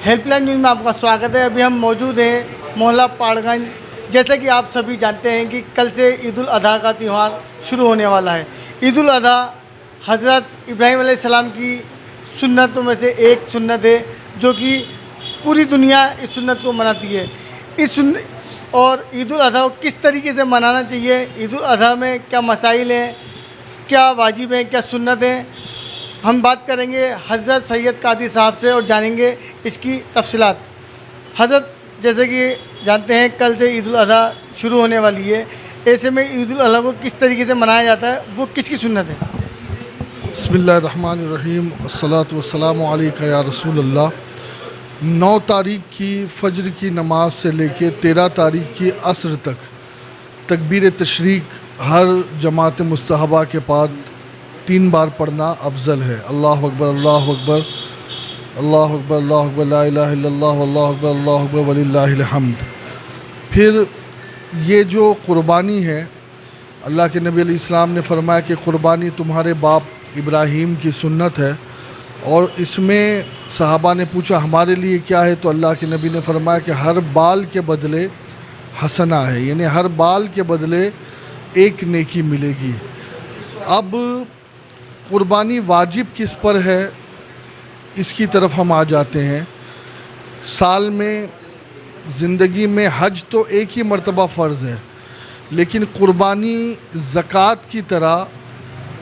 Help line news में आपका स्वागत है। अभी हम मौजूद हैं मोहल्ला पाड़गंज। जैसे कि आप सभी जानते हैं कि कल से ईद उल अधा का त्यौहार शुरू होने वाला है। ईद उल अधा हज़रत इब्राहीम अलैहिस्सलाम की सुन्नतों में से एक सुन्नत है जो कि पूरी दुनिया इस सुन्नत को मनाती है। और ईद उल अधा को किस तरीके से मनाना चाहिए, ईद उल अधा में क्या मसाइल हैं, क्या वाजिब हैं, क्या सुन्नत हैं, हम बात करेंगे हज़रत सैयद कादी साहब से और जानेंगे इसकी तफसीलात। हज़रत, जैसे कि जानते हैं कल से ईद उल अधा शुरू होने वाली है, ऐसे में ईद उल अधा को किस तरीके से मनाया जाता है, वो किसकी सुन्नत है? बिस्मिल्लाहिर्रहमानिर्रहीम, अस्सलातु वस्सलामु अलैका या रसूलल्लाह। 9 तारीख़ की फ़ज्र की नमाज से लेके 13 तारीख़ की असर तक तकबीर तशरीक हर जमात मुस्तहबा के बाद 3 बार पढ़ना अफजल है। अल्लाह अकबर, अल्लाह अकबर, अल्लाह अकबर, अल्लाह अकबर, ला इलाहा इल्लल्लाह, अल्लाह अकबर, अल्लाह अकबर, वलिल्लाहिल हम्द। फिर ये जो कुर्बानी है, अल्लाह के नबी अलैहिस्सलाम ने फरमाया कि कुर्बानी तुम्हारे बाप इब्राहीम की सुन्नत है। और इसमें सहाबा ने पूछा हमारे लिए क्या है, तो अल्लाह के नबी ने फरमाया कि हर बाल के बदले हसना है, यानी हर बाल के बदले एक नेकी मिलेगी। अब कुर्बानी वाजिब किस पर है, इसकी तरफ हम आ जाते हैं। साल में ज़िंदगी में हज तो एक ही मर्तबा फ़र्ज़ है, लेकिन कुर्बानी ज़कात की तरह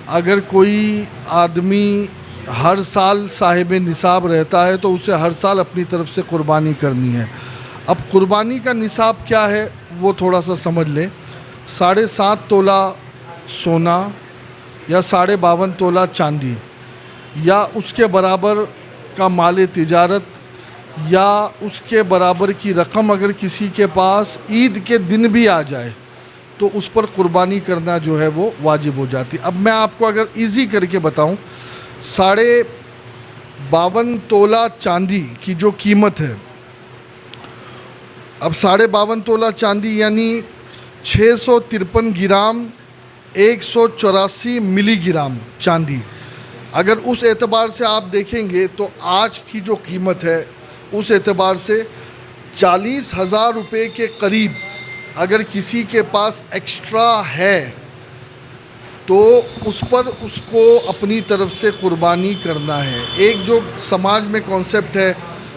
अगर कोई आदमी हर साल साहिब निसाब रहता है तो उसे हर साल अपनी तरफ से कुर्बानी करनी है। अब कुर्बानी का निसाब क्या है वो थोड़ा सा समझ लें। 7.5 तोला सोना या 52.5 तोला चांदी या उसके बराबर का माल तिजारत या उसके बराबर की रकम अगर किसी के पास ईद के दिन भी आ जाए तो उस पर कुर्बानी करना जो है वो वाजिब हो जाती है। अब मैं आपको अगर इजी करके बताऊं, 52.5 तोला चांदी की जो कीमत है, अब 52.5 तोला चांदी यानी 653 ग्राम 184 मिलीग्राम चांदी, अगर उस एतबार से आप देखेंगे तो आज की जो कीमत है उस एतबार से 40,000 रुपये के करीब अगर किसी के पास एक्स्ट्रा है तो उस पर उसको अपनी तरफ से कुर्बानी करना है। एक जो समाज में कॉन्सेप्ट है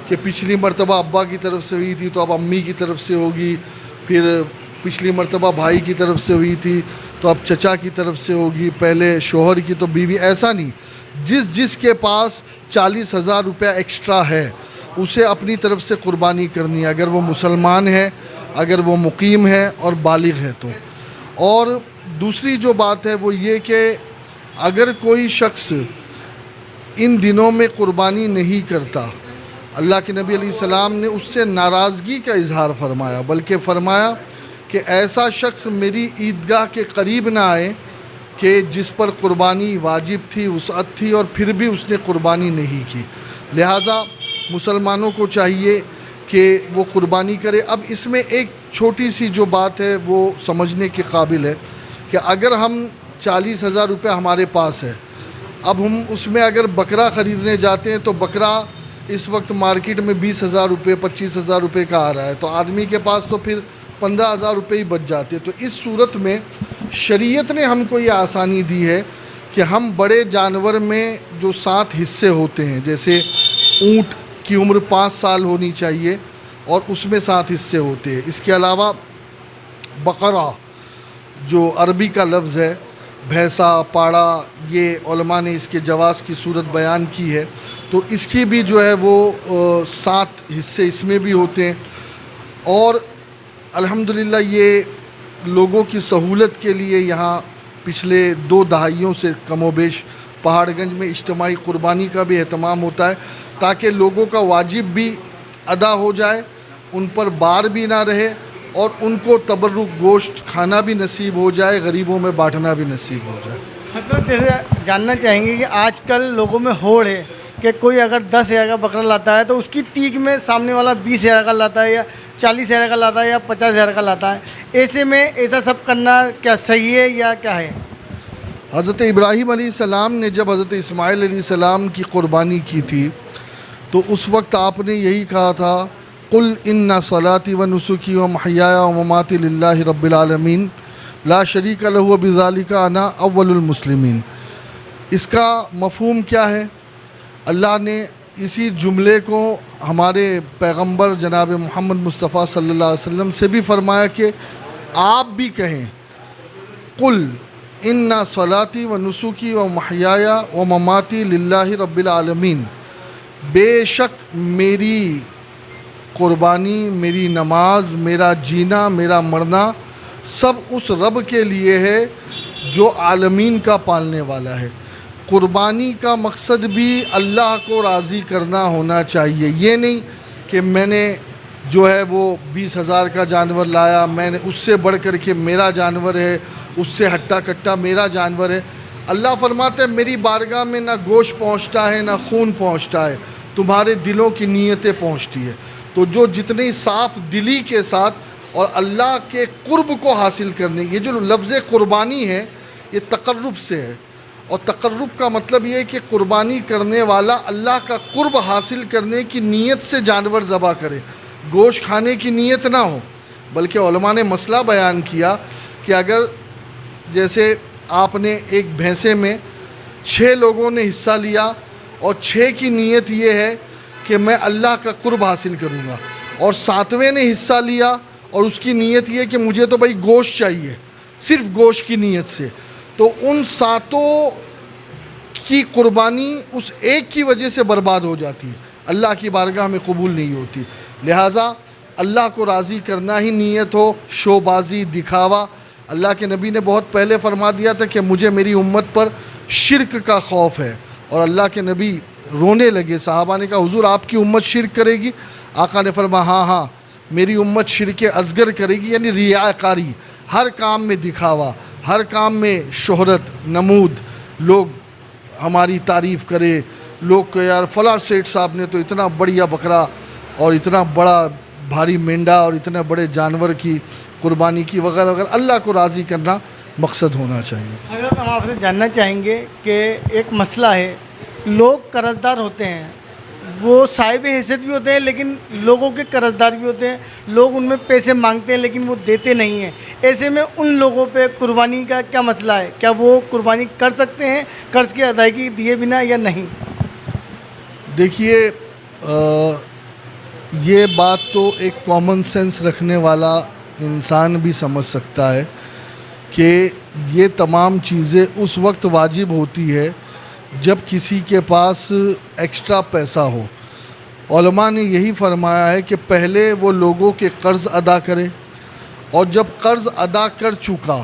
कि पिछली मर्तबा अब्बा की तरफ से हुई थी तो अब अम्मी की तरफ से होगी, फिर पिछली मर्तबा भाई की तरफ से हुई थी तो अब चचा की तरफ से होगी, पहले शोहर की तो बीवी, ऐसा नहीं। जिसके पास 40,000 रुपया एक्स्ट्रा है उसे अपनी तरफ से कुर्बानी करनी है, अगर वो मुसलमान है, अगर वो मुकीम है और बालिग है तो। और दूसरी जो बात है वो ये कि अगर कोई शख्स इन दिनों में कुर्बानी नहीं करता, अल्लाह के नबी अलैहिस्सलाम ने उससे नाराज़गी का इजहार फरमाया, बल्कि फरमाया कि ऐसा शख्स मेरी ईदगाह के करीब ना आए कि जिस पर कुर्बानी वाजिब थी, वसअत थी और फिर भी उसने कुर्बानी नहीं की। लिहाजा मुसलमानों को चाहिए कि वो कुर्बानी करे। अब इसमें एक छोटी सी जो बात है वो समझने के काबिल है कि अगर हम 40,000 रुपये हमारे पास है, अब हम उसमें अगर बकरा ख़रीदने जाते हैं तो बकरा इस वक्त मार्केट में 20,000 रुपये 25,000 रुपये का आ रहा है, तो आदमी के पास तो फिर 15,000 रुपये ही बच जाते हैं। तो इस सूरत में शरीयत ने हमको ये आसानी दी है कि हम बड़े जानवर में जो 7 हिस्से होते हैं, जैसे ऊँट की उम्र 5 साल होनी चाहिए और उसमें 7 हिस्से होते हैं। इसके अलावा बकरा जो अरबी का लफ्ज़ है, भैंसा, पाड़ा, ये उलमा ने इसके जवाज़ की सूरत बयान की है, तो इसकी भी जो है वो 7 हिस्से इसमें भी होते हैं। और अल्हम्दुलिल्लाह ये लोगों की सहूलत के लिए यहाँ पिछले 2 दहाइयों से कमोबेश पहाड़गंज में इज्तिमाई कुर्बानी का भी एहतमाम होता है, ताकि लोगों का वाजिब भी अदा हो जाए, उन पर बार भी ना रहे और उनको तबर्रुक गोश्त खाना भी नसीब हो जाए, गरीबों में बांटना भी नसीब हो जाए। मतलब जैसे जानना चाहेंगे कि आजकल लोगों में होड़ है कि कोई अगर 10,000 का बकरा लाता है तो उसकी तीक में सामने वाला 20,000 का लाता है या 40,000 का लाता है या 50,000 का लाता है। ऐसे में ऐसा सब करना क्या सही है या क्या है? हज़रत इब्राहीम अलैहिस्सलाम ने जब हज़रत इस्माइल अलैहिस्सलाम की क़ुरबानी की थी تو اس وقت آپ نے یہی کہا تھا قل ان صلاتی و نسکی و محیای و مماتی للہ رب العالمین لا شریک لہ وبذالک انا اول المسلمین۔ اس کا مفہوم کیا ہے؟ اللہ نے اسی جملے کو ہمارے پیغمبر جناب محمد مصطفیٰ صلی اللہ علیہ وسلم سے بھی فرمایا کہ آپ بھی کہیں قل ان صلاتی و نسکی و محیای و مماتی للہ رب العالمین، بے شک میری قربانی، میری نماز، میرا جینا، میرا مرنا سب اس رب کے لیے ہے جو عالمین کا پالنے والا ہے۔ قربانی کا مقصد بھی اللہ کو راضی کرنا ہونا چاہیے، یہ نہیں کہ میں نے جو ہے وہ 20,000 کا جانور لایا، میں نے اس سے بڑھ کر کے میرا جانور ہے، اس سے ہٹا کٹا میرا جانور ہے۔ اللہ فرماتا ہے میری بارگاہ میں نہ گوشت پہنچتا ہے نہ خون پہنچتا ہے، تمہارے دلوں کی نیتیں پہنچتی ہے۔ تو جو جتنی صاف دلی کے ساتھ اور اللہ کے قرب کو حاصل کرنے، یہ جو لفظ قربانی ہے یہ تقرب سے ہے، اور تقرب کا مطلب یہ ہے کہ قربانی کرنے والا اللہ کا قرب حاصل کرنے کی نیت سے جانور ذبح کرے، گوشت کھانے کی نیت نہ ہو۔ بلکہ علماء نے مسئلہ بیان کیا کہ اگر جیسے آپ نے ایک بھینسے میں 6 لوگوں نے حصہ لیا اور 6 کی نیت یہ ہے کہ میں اللہ کا قرب حاصل کروں گا، اور 7ویں نے حصہ لیا اور اس کی نیت یہ کہ مجھے تو بھائی گوشت چاہیے، صرف گوشت کی نیت سے، تو ان 7 کی قربانی اس ایک کی وجہ سے برباد ہو جاتی ہے، اللہ کی بارگاہ میں قبول نہیں ہوتی۔ لہٰذا اللہ کو راضی کرنا ہی نیت ہو، شو بازی، دکھاوا۔ اللہ کے نبی نے بہت پہلے فرما دیا تھا کہ مجھے میری امت پر شرک کا خوف ہے، اور اللہ کے نبی رونے لگے۔ صحابہ نے کہا حضور آپ کی امت شرک کرے گی؟ آقا نے فرمایا ہاں ہاں میری امت شرک اصغر کرے گی، یعنی ریاکاری، ہر کام میں دکھاوا، ہر کام میں شہرت، نمود، لوگ ہماری تعریف کرے، لوگ کہ یار فلاں سیٹھ صاحب نے تو اتنا بڑھیا بکرا اور اتنا بڑا بھاری مینڈا اور اتنے بڑے جانور کی قربانی کی وغیرہ وغیرہ۔ اللہ کو راضی کرنا مقصد ہونا چاہیے۔ حضرت ہم آپ سے جاننا چاہیں گے کہ ایک مسئلہ ہے، لوگ قرض دار ہوتے ہیں، وہ صاحب حیثیت بھی ہوتے ہیں لیکن لوگوں کے قرض دار بھی ہوتے ہیں، لوگ ان میں پیسے مانگتے ہیں لیکن وہ دیتے نہیں ہیں، ایسے میں ان لوگوں پہ قربانی کا کیا مسئلہ ہے؟ کیا وہ قربانی کر سکتے ہیں قرض کی ادائیگی دیے بنا یا نہیں؟ دیکھیے یہ بات تو ایک کامن سینس رکھنے والا انسان بھی سمجھ سکتا ہے کہ یہ تمام چیزیں اس وقت واجب ہوتی ہے جب کسی کے پاس ایکسٹرا پیسہ ہو۔ علماء نے یہی فرمایا ہے کہ پہلے وہ لوگوں کے قرض ادا کرے، اور جب قرض ادا کر چکا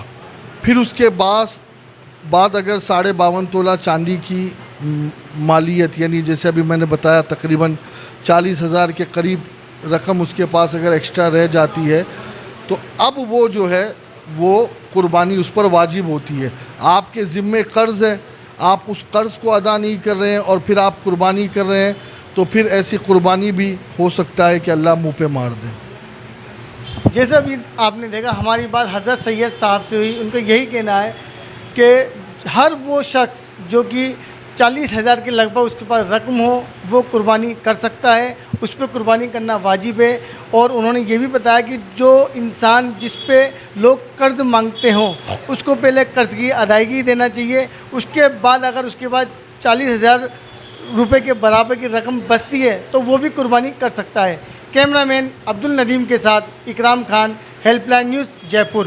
پھر اس کے بعد اگر 52.5 تولہ چاندی کی مالیت، یعنی جیسے ابھی میں نے بتایا تقریباً 40,000 کے قریب رقم اس کے پاس اگر ایکسٹرا رہ جاتی ہے تو اب وہ جو ہے وہ قربانی اس پر واجب ہوتی ہے۔ آپ کے ذمے قرض ہے، آپ اس قرض کو ادا نہیں کر رہے ہیں اور پھر آپ قربانی کر رہے ہیں تو پھر ایسی قربانی بھی ہو سکتا ہے کہ اللہ منہ پہ مار دے۔ جیسا بھی آپ نے دیکھا ہماری بات حضرت سید صاحب سے ہوئی، ان کا یہی کہنا ہے کہ ہر وہ شخص جو کہ 40,000 کے لگ بھگ اس کے پاس رقم ہو وہ قربانی کر سکتا ہے، اس پہ قربانی کرنا واجب ہے۔ اور انہوں نے یہ بھی بتایا کہ جو انسان جس پہ لوگ قرض مانگتے ہوں اس کو پہلے قرض کی ادائیگی دینا چاہیے، اس کے بعد اگر اس کے بعد 40,000 روپے کے برابر کی رقم بچتی ہے تو وہ بھی قربانی کر سکتا ہے۔ کیمرہ مین عبد الندیم کے ساتھ اکرام خان، ہیلپ لائن نیوز، جے پور۔